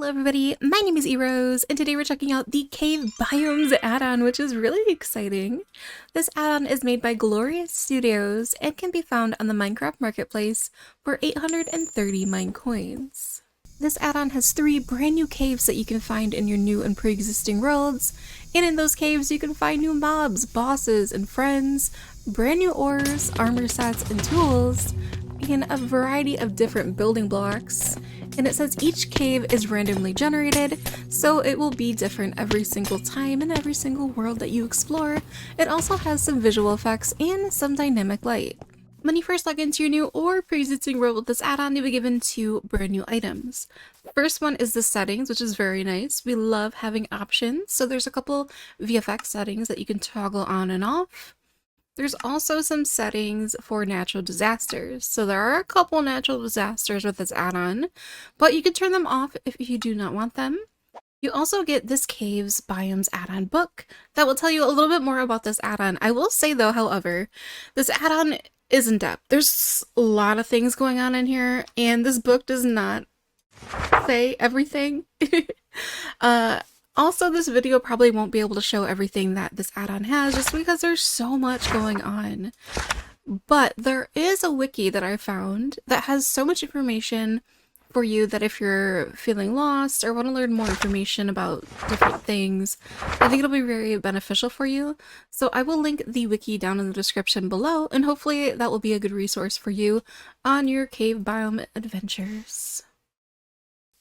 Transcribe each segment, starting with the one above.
Hello everybody, my name is Eros, and today we're checking out the Cave Biomes Add-On, which is really exciting. This add-on is made by Glorious Studios and can be found on the Minecraft Marketplace for 830 Minecoins. This add-on has 3 brand new caves that you can find in your new and pre-existing worlds, and in those caves you can find new mobs, bosses, and friends, brand new ores, armor sets, and tools, and a variety of different building blocks. And it says each cave is randomly generated, so it will be different every single time in every single world that you explore. It also has some visual effects and some dynamic light. When you first log into your new or pre-existing world with this add-on, you'll be given 2 brand new items. The first one is the settings, which is very nice. We love having options, so there's a couple VFX settings that you can toggle on and off. There's also some settings for natural disasters. So there are a couple natural disasters with this add-on, but you can turn them off if you do not want them. You also get this Cave Biomes Add-On book that will tell you a little bit more about this add-on. I will say though, however, this add-on is in depth. There's a lot of things going on in here, and this book does not say everything. Also, this video probably won't be able to show everything that this add-on has just because there's so much going on. But there is a wiki that I found that has so much information for you that if you're feeling lost or want to learn more information about different things, I think it'll be very beneficial for you. So I will link the wiki down in the description below, and hopefully that will be a good resource for you on your cave biome adventures.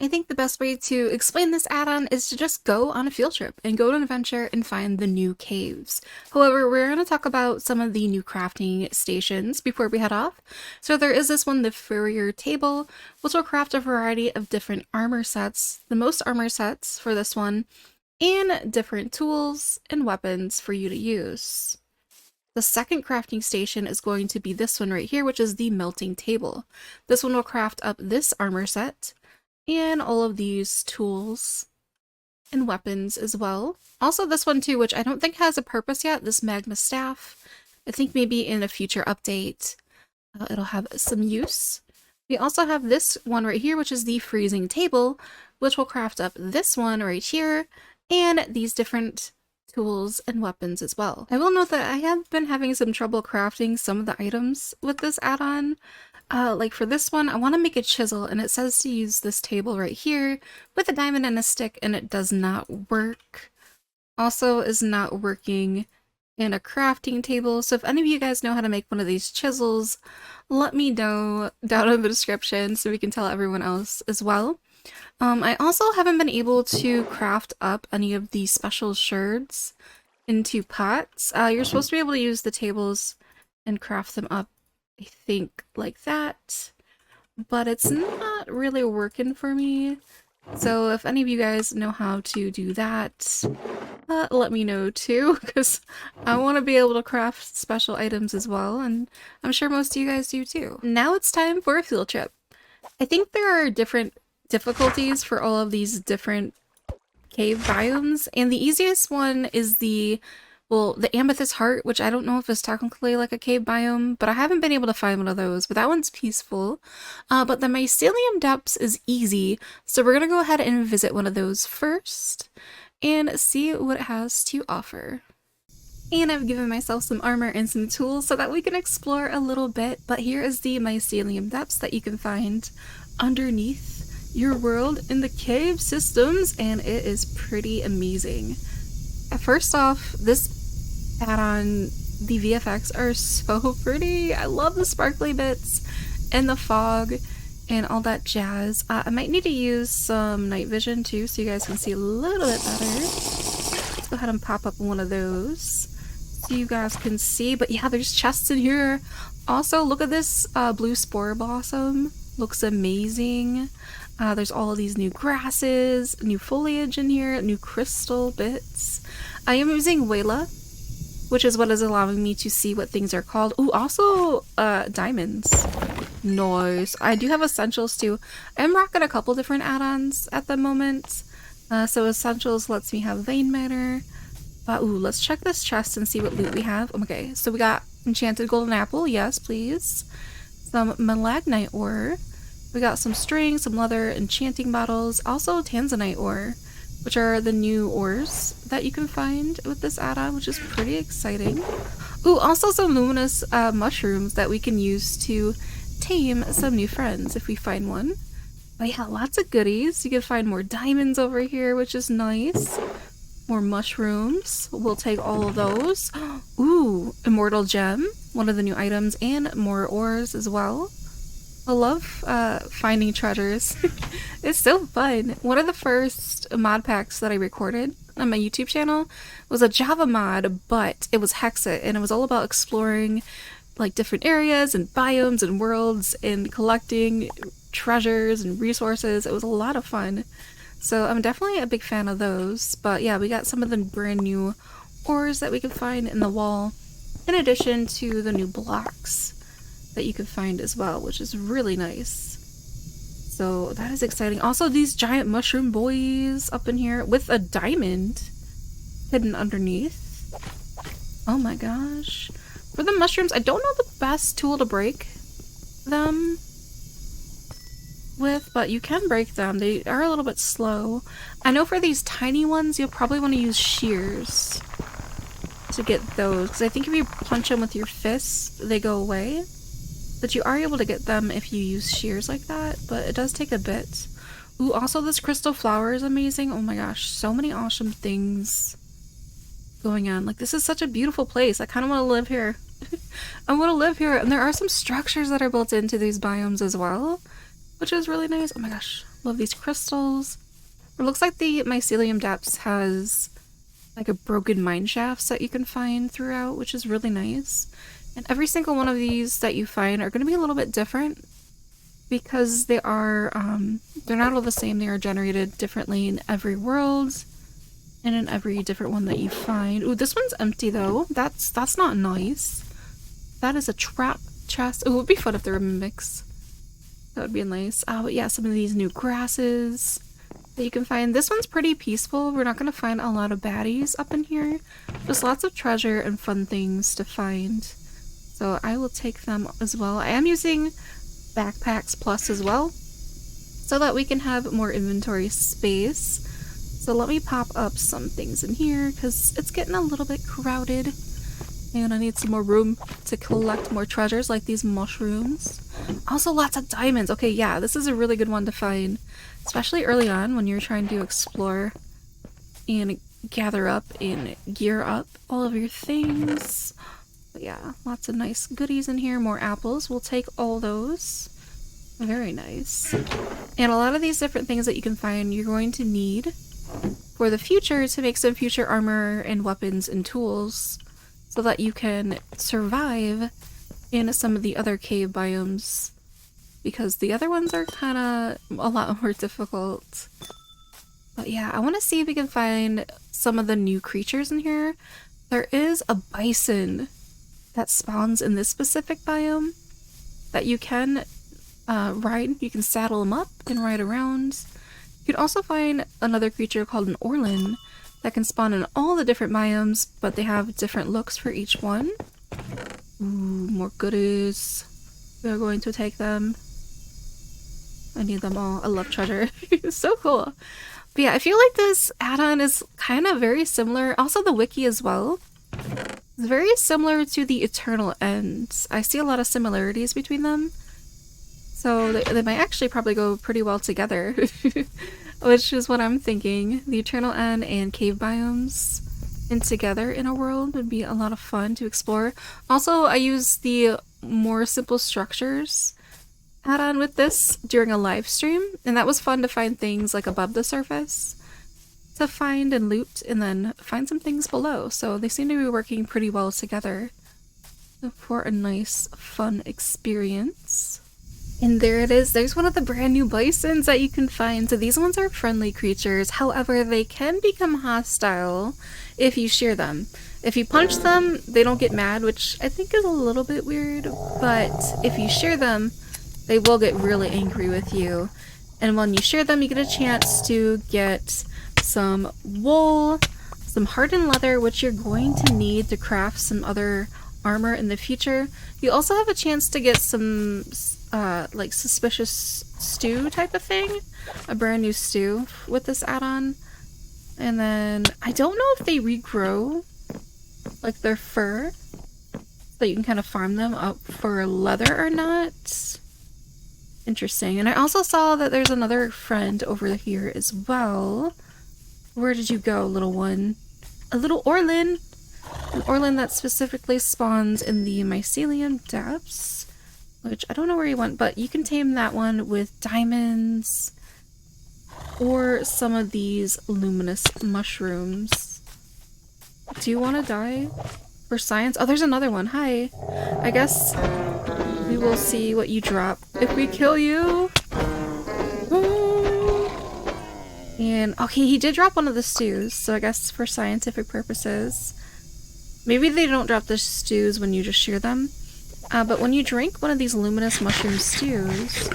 I think the best way to explain this add-on is to just go on a field trip and go on an adventure and find the new caves. However, we're going to talk about some of the new crafting stations before we head off. So there is this one, the Furrier Table, which will craft a variety of different armor sets, the most armor sets for this one, and different tools and weapons for you to use. The second crafting station is going to be this one right here, which is the Melting Table. This one will craft up this armor set and all of these tools and weapons as well. Also this one too, which I don't think has a purpose yet, this Magma Staff. I think maybe in a future update it'll have some use. We also have this one right here, which is the Freezing Table, which will craft up this one right here and these different tools and weapons as well. I will note that I have been having some trouble crafting some of the items with this add-on. Like for this one, I want to make a chisel, and it says to use this table right here with a diamond and a stick, and it does not work. Also is not working in a crafting table, so if any of you guys know how to make one of these chisels, let me know down in the description so we can tell everyone else as well. I also haven't been able to craft up any of these special sherds into pots. You're supposed to be able to use the tables and craft them up, I think, like that, but it's not really working for me. So if any of you guys know how to do that, let me know too, because I want to be able to craft special items as well, and I'm sure most of you guys do too. Now it's time for a field trip. I think there are different difficulties for all of these different cave biomes, and the easiest one is the Amethyst Heart, which I don't know if it's technically like a cave biome, but I haven't been able to find one of those, but that one's peaceful. But the Mycelium Depths is easy, so we're gonna go ahead and visit one of those first and see what it has to offer. And I've given myself some armor and some tools so that we can explore a little bit, but here is the Mycelium Depths that you can find underneath your world in the cave systems, and it is pretty amazing. First off, this add-on, the VFX are so pretty. I love the sparkly bits and the fog and all that jazz. I might need to use some night vision too so you guys can see a little bit better. Let's go ahead and pop up one of those so you guys can see. But yeah, there's chests in here. Also, look at this blue spore blossom. Looks amazing. There's all of these new grasses, new foliage in here, new crystal bits. I am using Wayla, which is what is allowing me to see what things are called. Ooh, also diamonds. Nice. I do have essentials too. I'm rocking a couple different add-ons at the moment. So essentials lets me have vein matter. Ooh, let's check this chest and see what loot we have. Okay, so we got enchanted golden apple. Yes, please. Some malagnite ore. We got some string, some leather, enchanting bottles, also tanzanite ore, which are the new ores that you can find with this add-on, which is pretty exciting. Ooh, also some luminous mushrooms that we can use to tame some new friends if we find one. But yeah, lots of goodies. You can find more diamonds over here, which is nice. More mushrooms. We'll take all of those. Ooh, immortal gem, one of the new items, and more ores as well. I love finding treasures. It's so fun. One of the first mod packs that I recorded on my YouTube channel was a Java mod, but it was Hexit, and it was all about exploring like different areas and biomes and worlds and collecting treasures and resources. It was a lot of fun. So I'm definitely a big fan of those. But yeah, we got some of the brand new ores that we can find in the wall, in addition to the new blocks that you can find as well, which is really nice. So that is exciting. Also, these giant mushroom boys up in here with a diamond hidden underneath. Oh my gosh. For the mushrooms, I don't know the best tool to break them with, but you can break them. They are a little bit slow. I know for these tiny ones, you'll probably want to use shears to get those, because I think if you punch them with your fist, they go away. But you are able to get them if you use shears like that, but it does take a bit. Ooh, also this crystal flower is amazing. Oh my gosh, so many awesome things going on. Like, this is such a beautiful place. I kind of want to live here. I want to live here. And there are some structures that are built into these biomes as well, which is really nice. Oh my gosh, love these crystals. It looks like the Mycelium Depths has like a broken mine shafts that you can find throughout, which is really nice. And every single one of these that you find are going to be a little bit different because they are, they're not all the same. They are generated differently in every world and in every different one that you find. Ooh, this one's empty though. That's not nice. That is a trap chest. Ooh, it would be fun if there were mimics. That would be nice. But yeah, some of these new grasses that you can find. This one's pretty peaceful. We're not going to find a lot of baddies up in here. Just lots of treasure and fun things to find. So I will take them as well. I am using Backpacks Plus as well, so that we can have more inventory space. So let me pop up some things in here, because it's getting a little bit crowded. And I need some more room to collect more treasures like these mushrooms. Also lots of diamonds. Okay, yeah, this is a really good one to find, especially early on when you're trying to explore and gather up and gear up all of your things. But yeah, lots of nice goodies in here. More apples. We'll take all those. Very nice. And a lot of these different things that you can find, you're going to need for the future to make some future armor and weapons and tools so that you can survive in some of the other cave biomes, because the other ones are kind of a lot more difficult. But yeah, I want to see if we can find some of the new creatures in here. There is a bison that spawns in this specific biome that you can ride. You can saddle them up and ride around. You can also find another creature called an Orlin that can spawn in all the different biomes, but they have different looks for each one. Ooh, more goodies. We are going to take them. I need them all. I love treasure. It's so cool. But yeah, I feel like this add-on is kind of very similar. Also the wiki as well. It's very similar to the Eternal Ends. I see a lot of similarities between them. So they might actually probably go pretty well together. Which is what I'm thinking. The Eternal End and Cave Biomes in together in a world would be a lot of fun to explore. Also, I use the more simple structures add-on with this during a live stream. And that was fun to find things like above the surface to find and loot, and then find some things below. So they seem to be working pretty well together for a nice, fun experience. And there it is. There's one of the brand new bisons that you can find. So these ones are friendly creatures. However, they can become hostile if you shear them. If you punch them, they don't get mad, which I think is a little bit weird. But if you shear them, they will get really angry with you. And when you shear them, you get a chance to get some wool, some hardened leather, which you're going to need to craft some other armor in the future. You also have a chance to get some like suspicious stew type of thing. A brand new stew with this add-on. And then I don't know if they regrow like their fur, so you can kind of farm them up for leather or not. Interesting. And I also saw that there's another friend over here as well. Where did you go, little one? A little Orlin! An Orlin that specifically spawns in the Mycelium Depths, which I don't know where he went, but you can tame that one with diamonds or some of these luminous mushrooms. Do you want to die for science? Oh, there's another one. Hi. I guess we will see what you drop if we kill you. And okay, he did drop one of the stews, so I guess for scientific purposes. Maybe they don't drop the stews when you just shear them. But when you drink one of these luminous mushroom stews,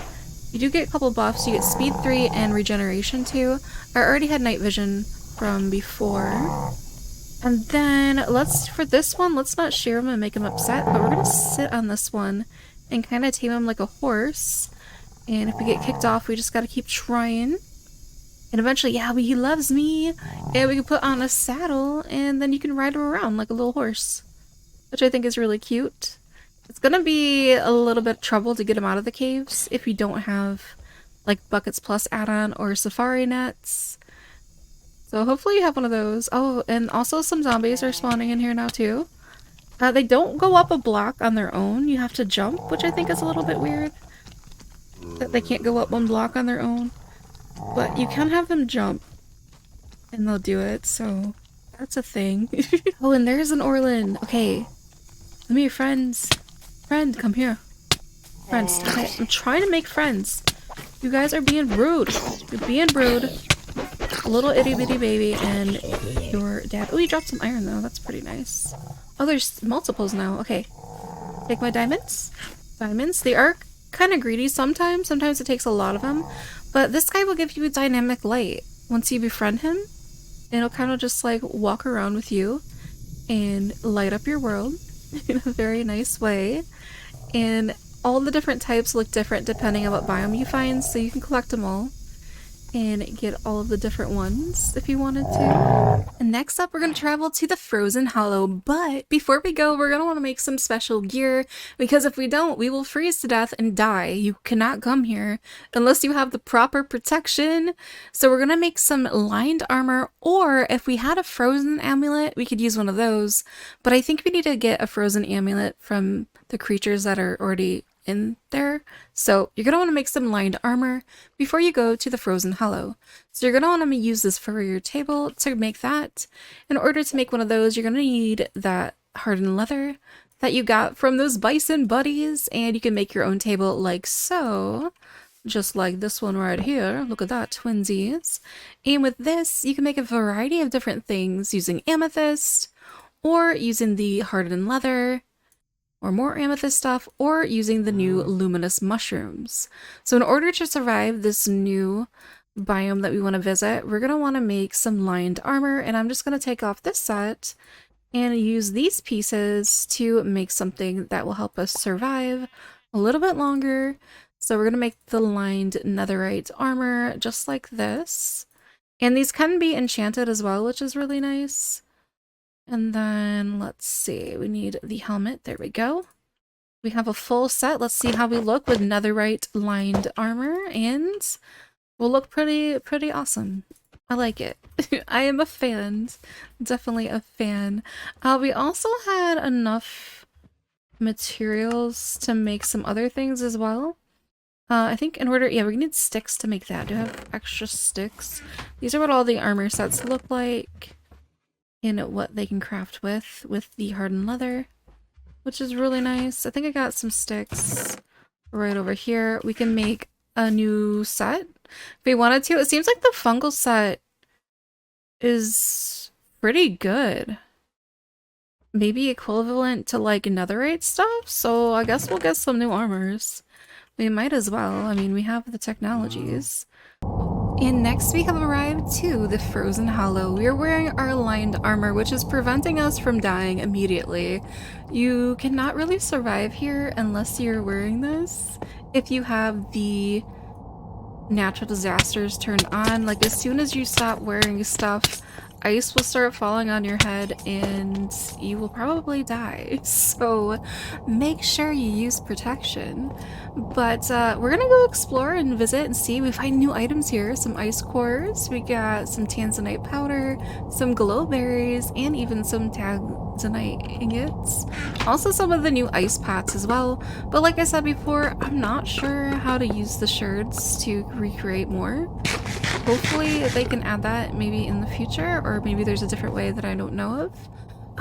you do get a couple buffs. You get speed 3 and regeneration 2. I already had night vision from before. And then for this one, let's not shear him and make him upset, but we're gonna sit on this one and kind of tame him like a horse. And if we get kicked off, we just gotta keep trying. And eventually, yeah, he loves me. And we can put on a saddle and then you can ride him around like a little horse, which I think is really cute. It's gonna be a little bit of trouble to get him out of the caves if you don't have like Buckets Plus add-on or Safari nets. So hopefully you have one of those. Oh, and also some zombies are spawning in here now too. They don't go up a block on their own. You have to jump, which I think is a little bit weird. That they can't go up one block on their own. But you can have them jump and they'll do it, so that's a thing. Oh, and there's an Orlin. Okay. Let me your friends. Friend, come here. Friends. Okay, I'm trying to make friends. You guys are being rude. You're being rude. Little itty bitty baby and your dad. Oh, you dropped some iron though. That's pretty nice. Oh, there's multiples now. Okay. Take my diamonds. Diamonds. They are kind of greedy sometimes. Sometimes it takes a lot of them. But this guy will give you a dynamic light. Once you befriend him, it'll kind of just like walk around with you and light up your world in a very nice way. And all the different types look different depending on what biome you find, so you can collect them all and get all of the different ones if you wanted to. And next up, we're going to travel to the Frozen Hollow, but before we go, we're going to want to make some special gear, because if we don't, we will freeze to death and die. You cannot come here unless you have the proper protection. So we're going to make some lined armor, or if we had a frozen amulet, we could use one of those, but I think we need to get a frozen amulet from the creatures that are already in there. So you're going to want to make some lined armor before you go to the Frozen Hollow. So you're going to want to use this for your table to make that. In order to make one of those, you're going to need that hardened leather that you got from those bison buddies, and you can make your own table like so. Just like this one right here. Look at that, twinsies. And with this, you can make a variety of different things using amethyst, or using the hardened leather, or more amethyst stuff, or using the new luminous mushrooms. So in order to survive this new biome that we want to visit, we're going to want to make some lined armor, and I'm just going to take off this set and use these pieces to make something that will help us survive a little bit longer. So we're going to make the lined netherite armor just like this. And these can be enchanted as well, which is really nice. And then let's see, we need the helmet. There we go. We have a full set. Let's see how we look with netherite lined armor, and we'll look pretty awesome. I like it. I am a fan. Definitely a fan. We also had enough materials to make some other things as well. I think in order, yeah, we need sticks to make that. Do I have extra sticks? These are what all the armor sets look like, and what they can craft with the hardened leather, which is really nice. I think I got some sticks right over here. We can make a new set if we wanted to. It seems like the fungal set is pretty good. Maybe equivalent to like netherite stuff, so I guess we'll get some new armors. We might as well. I mean, we have the technologies. And next we have arrived to the Frozen Hollow. We are wearing our lined armor, which is preventing us from dying immediately. You cannot really survive here unless you're wearing this. If you have the natural disasters turned on, like as soon as you stop wearing stuff, ice will start falling on your head and you will probably die. So make sure you use protection. But we're gonna go explore and visit and see. We find new items here, some ice cores, we got some tanzanite powder, some glowberries, and even some tanzanite ingots. Also some of the new ice pots as well. But like I said before, I'm not sure how to use the shards to recreate more. Hopefully they can add that maybe in the future, or maybe there's a different way that I don't know of.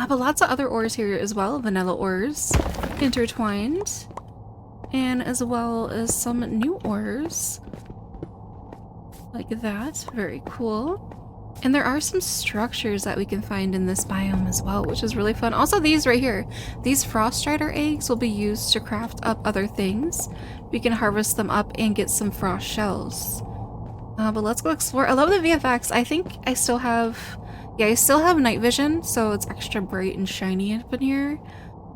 But lots of other ores here as well, vanilla ores intertwined, and as well as some new ores like that. Very cool. And there are some structures that we can find in this biome as well, which is really fun. Also these right here, these frost strider eggs will be used to craft up other things. We can harvest them up and get some frost shells. But let's go explore. I love the VFX. I think I still have, yeah, I still have night vision, so it's extra bright and shiny up in here.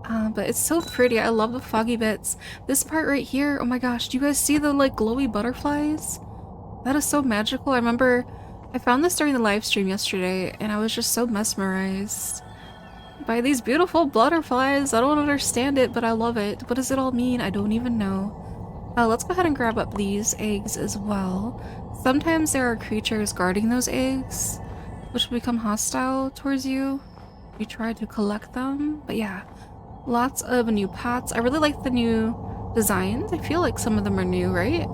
But it's so pretty. I love the foggy bits. This part right here, oh my gosh, do you guys see the like glowy butterflies? That is so magical. I remember I found this during the live stream yesterday and I was just so mesmerized by these beautiful butterflies. I don't understand it, but I love it. What does it all mean? I don't even know. Let's go ahead and grab up these eggs as well. Sometimes there are creatures guarding those eggs, which will become hostile towards you if you try to collect them. But yeah, lots of new pots. I really like the new designs. I feel like some of them are new, right?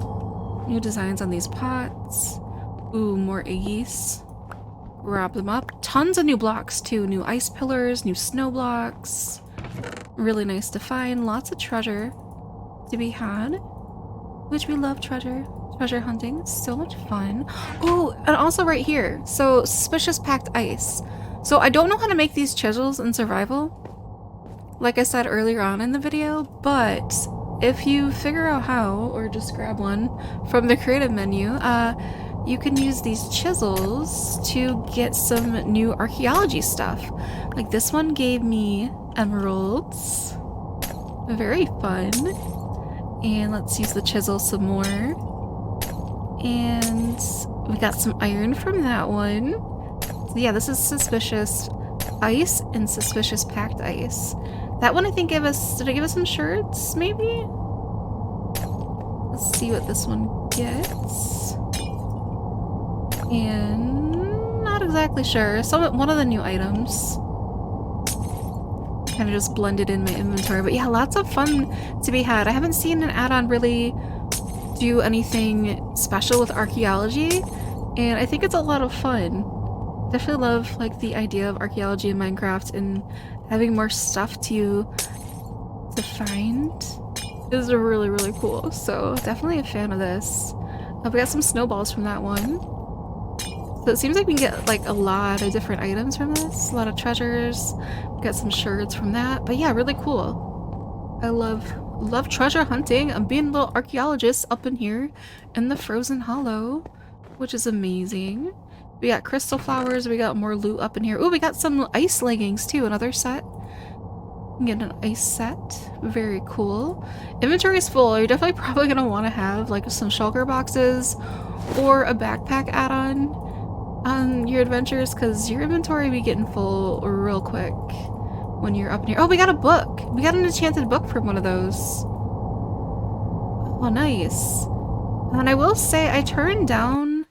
New designs on these pots. Ooh, more eggies. Grab them up. Tons of new blocks too. New ice pillars, new snow blocks. Really nice to find. Lots of treasure to be had, which we love treasure. Treasure hunting, so much fun. Oh, and also right here, so suspicious packed ice. So I don't know how to make these chisels in survival, like I said earlier on in the video, but if you figure out how, or just grab one from the creative menu, you can use these chisels to get some new archaeology stuff. Like this one gave me emeralds. Very fun. And let's use the chisel some more. And we got some iron from that one. So yeah, this is suspicious ice and suspicious packed ice. That one I think gave us, did it give us some shards maybe? Let's see what this one gets. And not exactly sure. One of the new items. Kind of just blended in my inventory. But yeah, lots of fun to be had. I haven't seen an add-on really do anything special with archaeology, and I think it's a lot of fun. Definitely love like the idea of archaeology in Minecraft, and having more stuff to find is really, really cool. So definitely a fan of this. We got some snowballs from that one. So it seems like we can get like a lot of different items from this, a lot of treasures. We got some shards from that, but yeah, really cool. I love treasure hunting. I'm being a little archaeologist up in here in the Frozen Hollow, which is amazing. We got crystal flowers, we got more loot up in here. Oh, we got some ice leggings too, another set. Get an ice set. Very cool. Inventory is full. You're definitely probably gonna want to have like some shulker boxes or a backpack add-on on your adventures, because your inventory be getting full real quick when you're up in here. Oh, we got a book! We got an enchanted book from one of those. Oh, nice. And I will say I turned down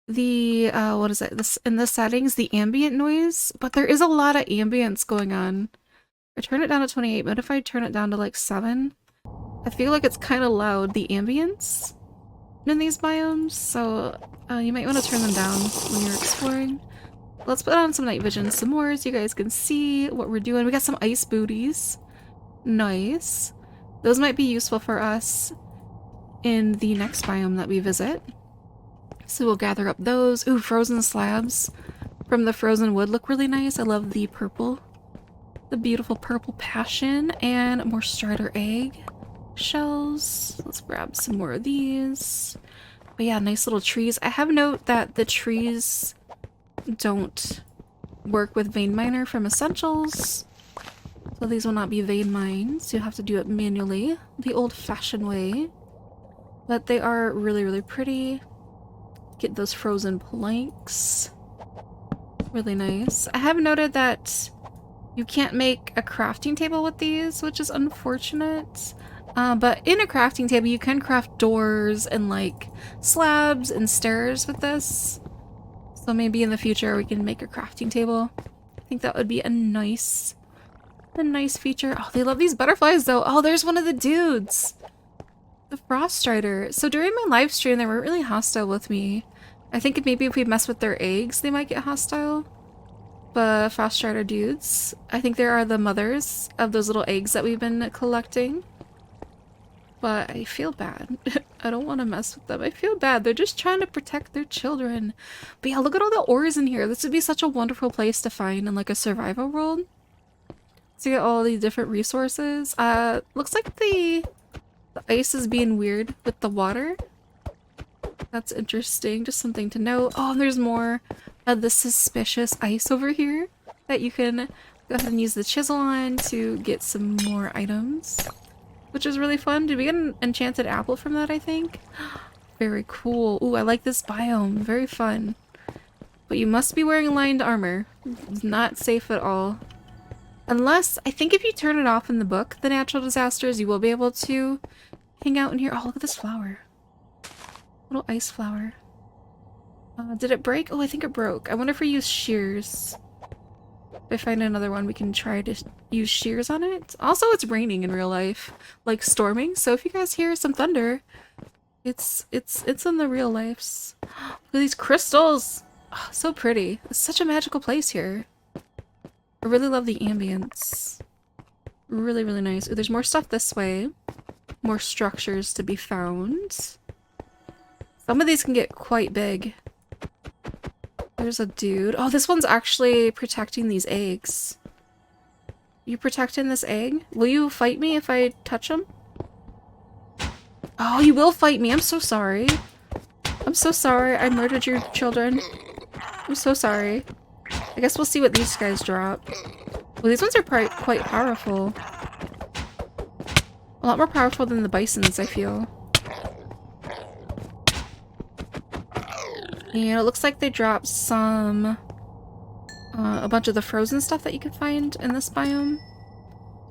the, what is it? In the settings, the ambient noise, but there is a lot of ambience going on. I turned it down to 28, but if I turn it down to like 7, I feel like it's kind of loud, the ambience in these biomes, so you might want to turn them down when you're exploring. Let's put on some night vision some more so you guys can see what we're doing. We got some ice booties. Nice. Those might be useful for us in the next biome that we visit. So we'll gather up those. Ooh, frozen slabs from the frozen wood look really nice. I love the purple. The beautiful purple passion, and more strider egg shells. Let's grab some more of these. But yeah, nice little trees. I have note that the trees don't work with vein miner from essentials. So these will not be vein mines. You'll have to do it manually, the old-fashioned way. But they are really, really pretty. Get those frozen planks. Really nice. I have noted that you can't make a crafting table with these, which is unfortunate. But in a crafting table, you can craft doors and like slabs and stairs with this. So maybe in the future we can make a crafting table. I think that would be a nice feature. Oh, they love these butterflies though. Oh, there's one of the dudes. The Frost Strider. So during my live stream, they weren't really hostile with me. I think maybe if we mess with their eggs, they might get hostile. But Frost Strider dudes, I think there are the mothers of those little eggs that we've been collecting. But I feel bad. I don't want to mess with them. I feel bad. They're just trying to protect their children. But yeah, look at all the ores in here. This would be such a wonderful place to find in like a survival world. To get all these different resources. Looks like the ice is being weird with the water. That's interesting. Just something to note. Oh, there's more of the suspicious ice over here that you can go ahead and use the chisel on to get some more items. Which is really fun. Did we get an enchanted apple from that, I think? Very cool. Ooh, I like this biome. Very fun. But you must be wearing lined armor. It's not safe at all. Unless, I think if you turn it off in the book, the natural disasters, you will be able to hang out in here. Oh, look at this flower. Little ice flower. Did it break? Oh, I think it broke. I wonder if we use shears. If I find another one, we can try to use shears on it. Also, it's raining in real life. Like storming. So if you guys hear some thunder, it's in the real lives. Look at these crystals! Oh, so pretty. It's such a magical place here. I really love the ambience. Really, really nice. Ooh, there's more stuff this way. More structures to be found. Some of these can get quite big. There's a dude. Oh, this one's actually protecting these eggs. You protecting this egg? Will you fight me if I touch him? Oh, you will fight me. I'm so sorry. I'm so sorry. I murdered your children. I'm so sorry. I guess we'll see what these guys drop. Well, these ones are quite powerful. A lot more powerful than the bisons, I feel. And it looks like they dropped some... a bunch of the frozen stuff that you can find in this biome.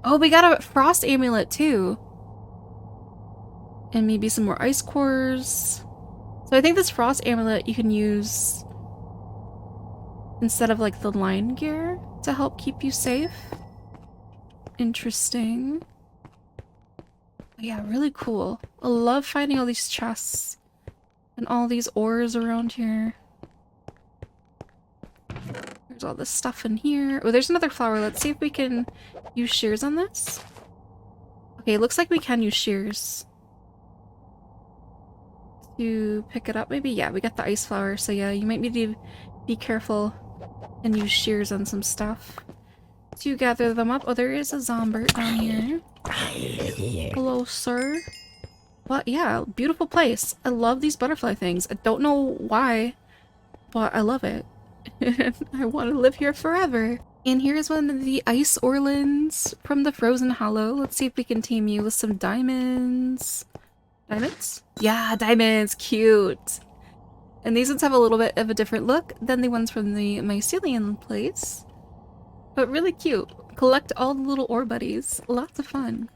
Oh, we got a frost amulet too! And maybe some more ice cores. So I think this frost amulet you can use instead of like the line gear to help keep you safe. Interesting. But yeah, really cool. I love finding all these chests. And all these ores around here. There's all this stuff in here. Oh, there's another flower. Let's see if we can use shears on this. Okay, it looks like we can use shears. To pick it up, maybe? Yeah, we got the ice flower. So yeah, you might need to be careful and use shears on some stuff. To gather them up. Oh, there is a zombert down here. Hello, sir. But yeah, beautiful place. I love these butterfly things. I don't know why, but I love it. I want to live here forever. And here's one of the ice orlands from the Frozen Hollow. Let's see if we can tame you with some diamonds. Diamonds? Yeah, diamonds! Cute! And these ones have a little bit of a different look than the ones from the Mycelium place. But really cute. Collect all the little ore buddies. Lots of fun.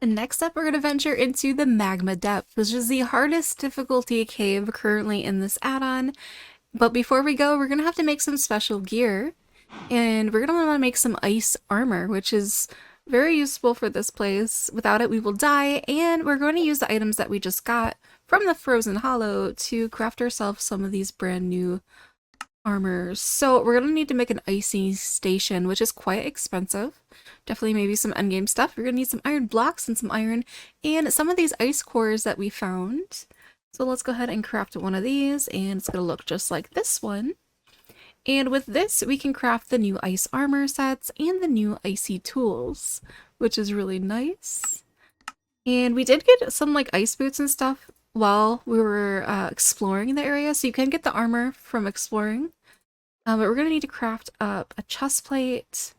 And next up, we're going to venture into the Magma Depths, which is the hardest difficulty cave currently in this add-on. But before we go, we're going to have to make some special gear. And we're going to want to make some ice armor, which is very useful for this place. Without it, we will die. And we're going to use the items that we just got from the Frozen Hollow to craft ourselves some of these brand new armors. So we're going to need to make an icy station, which is quite expensive. Definitely maybe some endgame stuff. We're going to need some iron blocks and some iron and some of these ice cores that we found. So let's go ahead and craft one of these, and it's going to look just like this one. And with this, we can craft the new ice armor sets and the new icy tools, which is really nice. And we did get some like ice boots and stuff while we were exploring the area, so you can get the armor from exploring. But we're gonna need to craft up a chest plate,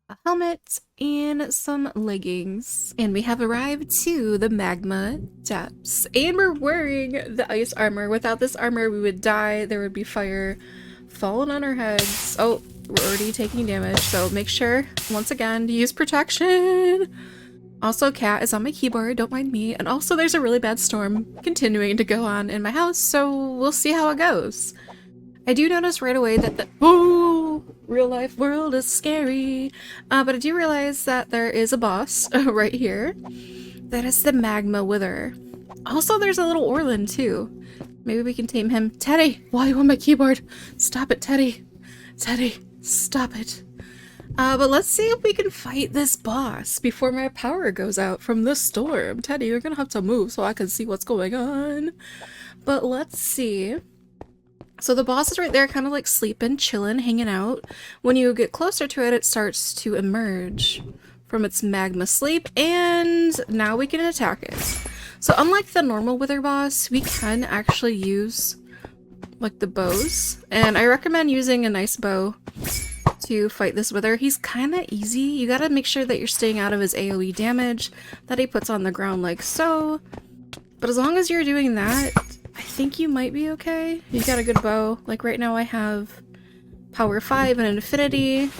a helmet, and some leggings. And we have arrived to the Magma Depths. And we're wearing the ice armor. Without this armor, we would die. There would be fire falling on our heads. Oh, we're already taking damage, so make sure, once again, to use protection. Also, cat is on my keyboard, don't mind me. And also, there's a really bad storm continuing to go on in my house, so we'll see how it goes. I do notice right away that the real life world is scary, but I do realize that there is a boss right here. That is the Magma Wither. Also, there's a little Orland too. Maybe we can tame him. Teddy, why are you on my keyboard? Stop it, Teddy. Teddy, stop it. But let's see if we can fight this boss before my power goes out from this storm. Teddy, you're gonna have to move so I can see what's going on. But let's see. So the boss is right there, kind of like sleeping, chilling, hanging out. When you get closer to it, it starts to emerge from its magma sleep, and now we can attack it. So unlike the normal Wither boss, we can actually use like the bows, and I recommend using a nice bow to fight this Wither. He's kind of easy. You gotta make sure that you're staying out of his AoE damage that he puts on the ground like so. But as long as you're doing that, I think you might be okay. You got a good bow. Like right now I have power 5 and infinity.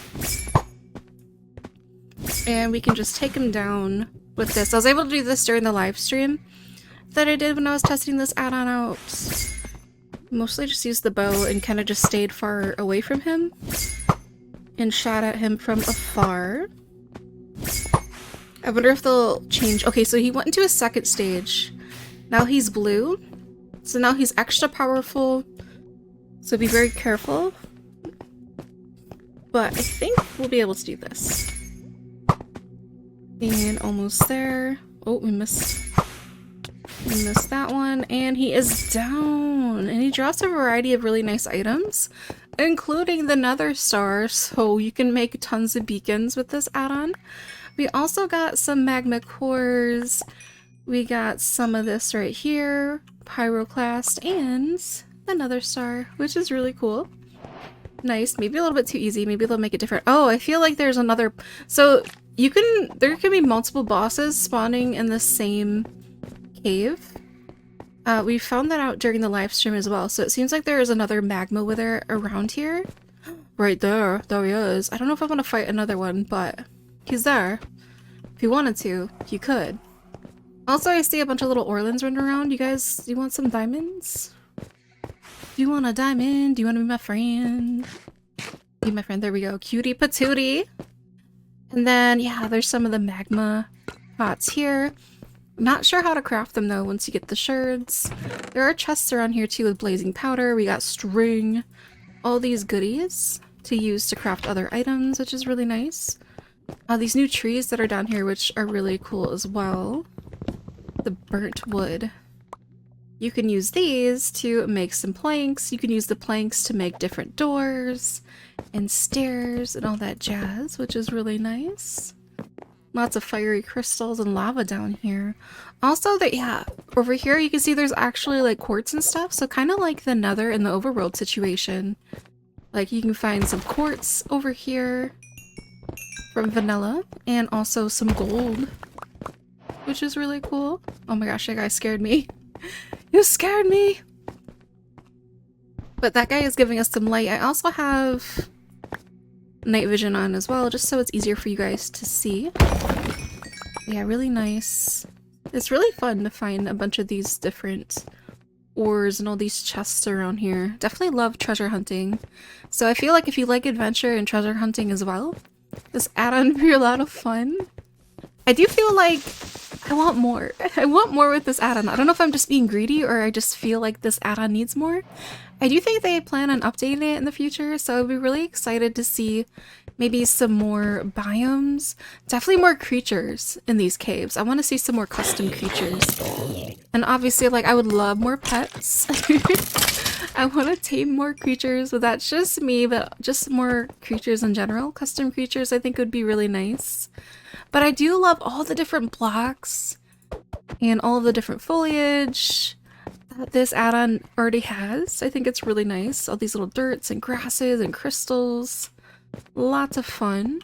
And we can just take him down with this. I was able to do this during the live stream that I did when I was testing this add-on out. Mostly just used the bow and kind of just stayed far away from him and shot at him from afar. I wonder if they'll change. Okay, so he went into a second stage. Now he's blue. So now he's extra powerful. So be very careful. But I think we'll be able to do this. And almost there. Oh, we missed that one. And he is down. And he drops a variety of really nice items, including the Nether Star, so you can make tons of beacons with this add-on. We also got some magma cores. We got some of this right here, Pyroclast, and the Nether Star, which is really cool. Nice. Maybe a little bit too easy. Maybe they'll make it different. Oh, I feel like there's another... So there can be multiple bosses spawning in the same cave. We found that out during the live stream as well, so it seems like there is another Magma Wither around here. Right there. There he is. I don't know if I want to fight another one, but he's there. If you wanted to, you could. Also, I see a bunch of little Orlands running around. You guys, do you want some diamonds? Do you want a diamond? Do you want to be my friend? Be my friend. There we go. Cutie patootie. And then, yeah, there's some of the magma pots here. Not sure how to craft them though once you get the shards. There are chests around here too with blazing powder. We got string. All these goodies to use to craft other items, which is really nice. These new trees that are down here, which are really cool as well. The burnt wood. You can use these to make some planks. You can use the planks to make different doors and stairs and all that jazz, which is really nice. Lots of fiery crystals and lava down here. Also, yeah, over here you can see there's actually like quartz and stuff, so kind of like the Nether in the overworld situation. Like you can find some quartz over here from vanilla, and also some gold, which is really cool. Oh my gosh, that guy scared me. You scared me! But that guy is giving us some light. I also have night vision on as well, just so it's easier for you guys to see. Yeah, really nice. It's really fun to find a bunch of these different ores and all these chests around here. Definitely love treasure hunting. So I feel like if you like adventure and treasure hunting as well, this add-on would be a lot of fun. I do feel like I want more. I want more with this add-on. I don't know if I'm just being greedy or I just feel like this add-on needs more. I do think they plan on updating it in the future, so I'd be really excited to see maybe some more biomes. Definitely more creatures in these caves. I want to see some more custom creatures. And obviously, like, I would love more pets. I want to tame more creatures, but that's just me, but just more creatures in general. Custom creatures I think would be really nice. But I do love all the different blocks and all of the different foliage. that this add-on already has. I think it's really nice. All these little dirts and grasses and crystals. Lots of fun.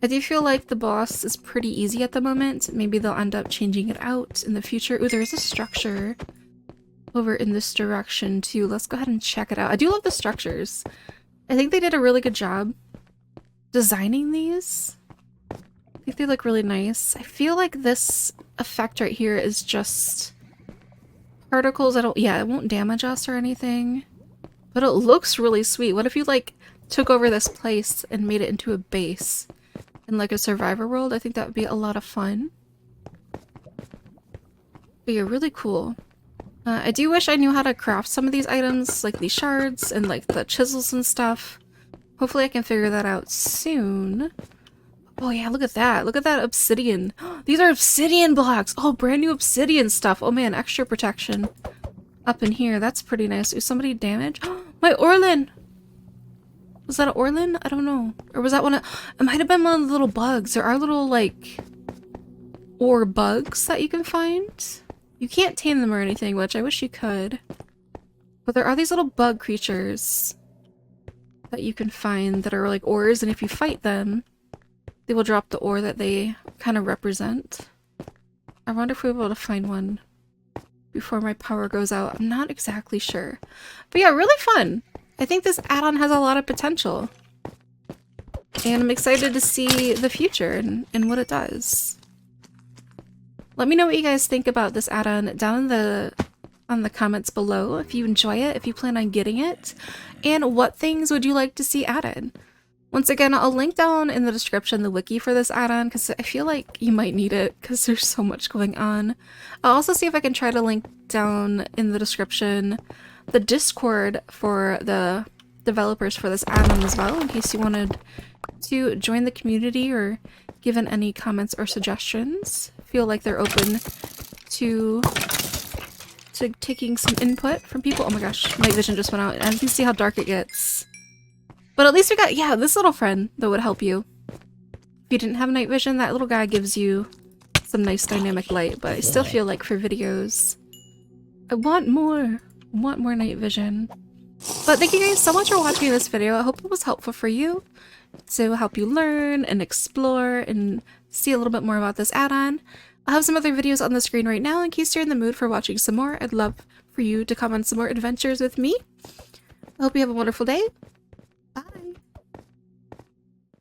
I do feel like the boss is pretty easy at the moment. Maybe they'll end up changing it out in the future. Ooh, there's a structure over in this direction too. Let's go ahead and check it out. I do love the structures. I think they did a really good job designing these. I think they look really nice. I feel like this effect right here is just particles. Yeah, it won't damage us or anything. But it looks really sweet. What if you like took over this place and made it into a base in like a survivor world? I think that would be a lot of fun. But yeah, really cool. I do wish I knew how to craft some of these items, like these shards and like the chisels and stuff. Hopefully I can figure that out soon. Oh yeah, look at that. Look at that obsidian. These are obsidian blocks. Oh, brand new obsidian stuff. Oh man, extra protection up in here. That's pretty nice. Is somebody damaged? My Orlin! Was that an Orlin? I don't know. Or was that one of... It might have been one of the little bugs. There are little, like, ore bugs that you can find. You can't tame them or anything, which I wish you could. But there are these little bug creatures that you can find that are like ores, and if you fight them, they will drop the ore that they kind of represent. I wonder if we'll be able to find one before my power goes out. I'm not exactly sure. But yeah, really fun. I think this add-on has a lot of potential. And I'm excited to see the future and what it does. Let me know what you guys think about this add-on down in on the comments below. If you enjoy it, if you plan on getting it, and what things would you like to see added. Once again, I'll link down in the description the wiki for this add-on because I feel like you might need it because there's so much going on. I'll also see if I can try to link down in the description the Discord for the developers for this add-on as well, in case you wanted to join the community or give in any comments or suggestions. Feel like they're open to taking some input from people. Oh my gosh, my vision just went out and you can see how dark it gets. But at least we got, yeah, this little friend that would help you. If you didn't have night vision, that little guy gives you some nice dynamic light, but I still feel like for videos, I want more night vision. But thank you guys so much for watching this video. I hope it was helpful for you to help you learn and explore and see a little bit more about this add-on. I'll have some other videos on the screen right now in case you're in the mood for watching some more. I'd love for you to come on some more adventures with me. I hope you have a wonderful day.